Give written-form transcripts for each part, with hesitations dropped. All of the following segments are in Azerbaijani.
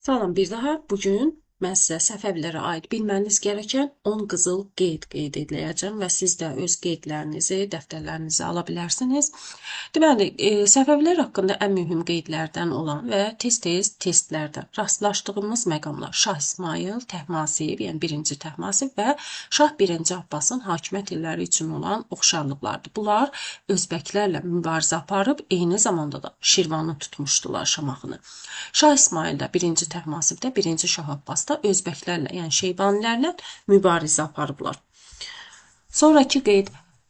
Salam bir daha. Bugün mən sizə Səfəvilərə aid bilməniz gerəkən 10 qızıl qeyd ediləcəm və siz də öz qeydlərinizi, dəftərlərinizi ala bilərsiniz. Deməli, Səfəvilər haqqında ən mühüm qeydlərdən olan və tez-tez testlərdə rastlaşdığımız məqamlar Şah İsmayıl, Təhmasib, yəni 1-ci Təhmasib və Şah 1-ci Abbasın hakimiyyət illəri üçün olan oxşarlıqlardır. Bunlar özbəklərlə mübarizə aparıb, eyni zamanda da Şirvanı tutmuşdular, Şamaxını. Şah İsmayıl da 1-ci Təhmasibdə, 1-ci Şah Abbasda özbəklərlə, yəni Şeybanilərlə mübarizə aparıblar. Sonraki qeyd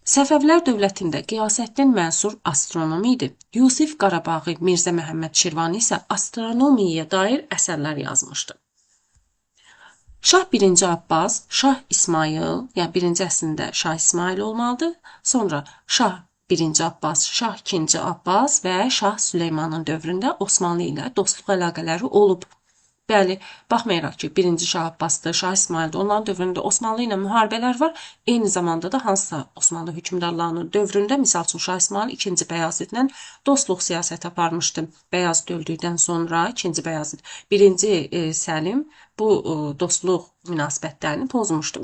Səfəvilər dövlətində Qiyasəddin Mənsur astronom idi. Yusif Qarabaği, Mirzə Məhəmməd Şirvani isə astronomiyaya dair əsərlər yazmışdı. Şah 1-ci Abbas, Şah İsmayıl, yəni 1-ci əsrində Şah İsmayıl olmalıdır. Sonra Şah 1-ci Abbas, Şah 2-ci Abbas və Şah Süleymanın dövründə Osmanlı ilə dostluq əlaqələri olub. Bəli, baxmayaraq ki, 1-ci Şah Abbasdır, Şah İsmayıldır, onların dövründə Osmanlı ilə müharibələr var. Eyni zamanda da hansısa Osmanlı hökmdarlarının dövründə, misal üçün Şah İsmayıl 2-ci Bəyazitlə dostluq siyasəti aparmışdı. Bəyazit öldükdən sonra 2-ci Bəyazit, 1-ci Səlim bu dostluq münasibətlərini pozmuşdu.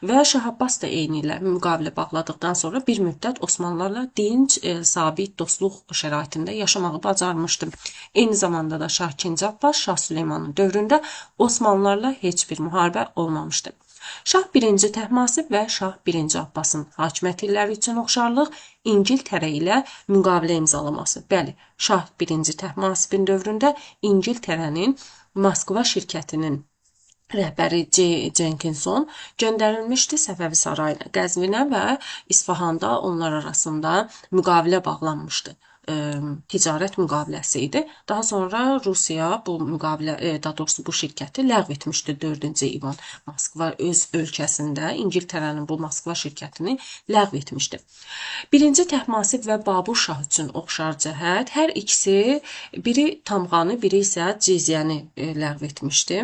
Və Şah Abbas da eyni ilə müqavilə bağladıqdan sonra bir müddət Osmanlılarla dinc, sabit dostluq şəraitində yaşamağı bacarmışdı. Eyni zamanda da Şah 2-ci Abbas, Şah Süleymanın dövründə Osmanlılarla heç bir müharibə olmamışdı. Şah 1-ci Təhmasib və Şah 1-ci Abbasın hakimiyyət illəri üçün oxşarlıq İngiltərə ilə müqavilə imzalaması. Bəli, Şah 1-ci Təhmasibin dövründə İngiltərənin Moskva şirkətinin rəhbəri Jenkinson göndərilmişdi Səfəvi sarayına, Qəzvinə və İsfahanda onlar arasında müqavilə bağlanmışdı. Ticarət müqaviləsi idi. Daha sonra Rusiya bu müqavilə, daha doğrusu bu şirkəti ləğv etmişdi 4-cü İvan. Moskva öz ölkəsində İngiltərənin bu Moskva şirkətini ləğv etmişdi. 1-ci Təhmasib və Babur Şah üçün oxşar cəhət, hər ikisi biri tamğanı, biri isə cizyəni ləğv etmişdi.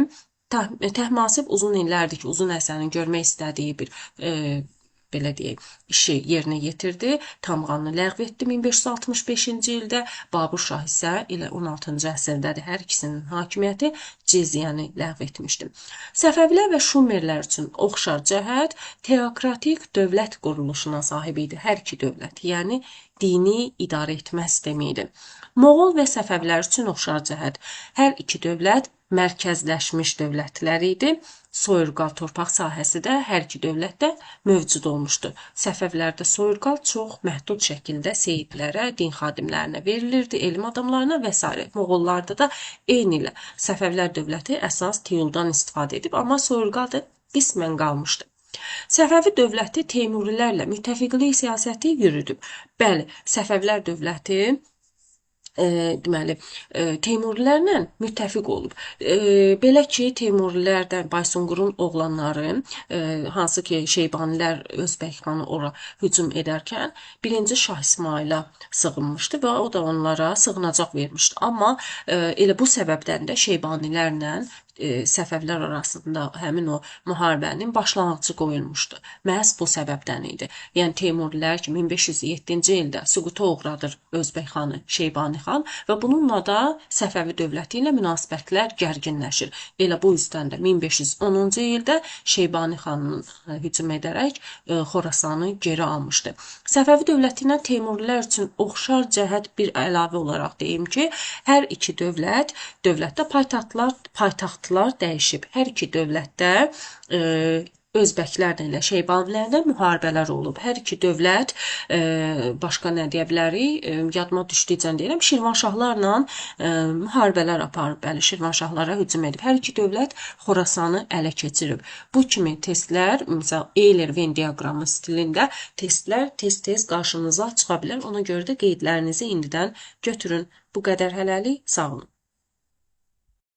Təhmasib uzun illərdir ki, uzun Həsənin görmək istədiyi bir belə deyək, işi yerinə yetirdi. Tamğanını ləğv etdi 1565-ci ildə. Babur Şah isə elə 16-cı əsrdədir. Hər ikisinin hakimiyyəti cizyəni ləğv etmişdi. Səfəvilər və Şumerlər üçün oxşar cəhət teokratik dövlət quruluşuna sahib idi. Hər iki dövlət, yəni dini idarə etmə sistemi idi. Moğol və Səfəvilər üçün oxşar cəhət hər iki dövlət mərkəzləşmiş dövlətlər idi. Soyurqal torpaq sahəsi də hər iki dövlətdə mövcud olmuşdu. Səfəvlərdə soyurqal çox məhdud şəkildə seyidlərə, din xadimlərinə verilirdi, elm adamlarına və s. Moğollarda da eyni ilə Səfəvlər dövləti əsas tiyuldan istifadə edib, amma soyurqal da qismən qalmışdı. Səfəvi dövləti Teymurilərlə müttəfiqlik siyasəti yürüdüb. Bəli, Səfəvilər dövləti deməli Teymurilərlə müttəfiq olub. Belə ki, Teymurilərdən Baysunqurun oğlanları, hansı ki Şeybanilər Özbək xanı ora hücum edərkən 1-ci Şah İsmayıla sığınmışdı və o da onlara sığınacaq vermişdi. Amma elə bu səbəbdən də Şeybanilərlə Səfəvilər arasında həmin o müharibənin başlanğıcı qoyulmuşdu. Məhz bu səbəbdən idi. Yəni Teymurilər ki 1507-ci ildə süquta uğradır Özbək xanı Şeybani xan və bununla da Səfəvi dövləti ilə münasibətlər gərginləşir. Elə bu üzdən də 1510-cu ildə Şeybani xanın hücum edərək Xorasanı geri almışdı. Səfəvi dövləti ilə Teymurilər üçün oxşar cəhət bir əlavə olaraq deyim ki, hər iki dövlətdə paytaxtlar dəyişib. Hər iki dövlətdə Özbəklərlə ilə Şeybanilərlə müharibələr olub. Hər iki dövlət başqa nə deyə bilərik? Yadıma düşdükcə deyirəm, Şirvanşahlarla müharibələr aparıb. Bəli, Şirvanşahlara hücum edib. Hər iki dövlət Xorasanı ələ keçirib. Bu kimi testlər, məsələn, Euler-Venn diaqramı stilində testlər tez-tez qarşınıza çıxa bilər. Ona görə də qeydlərinizi indidən götürün. Bu qədər hələlik. Sağ olun.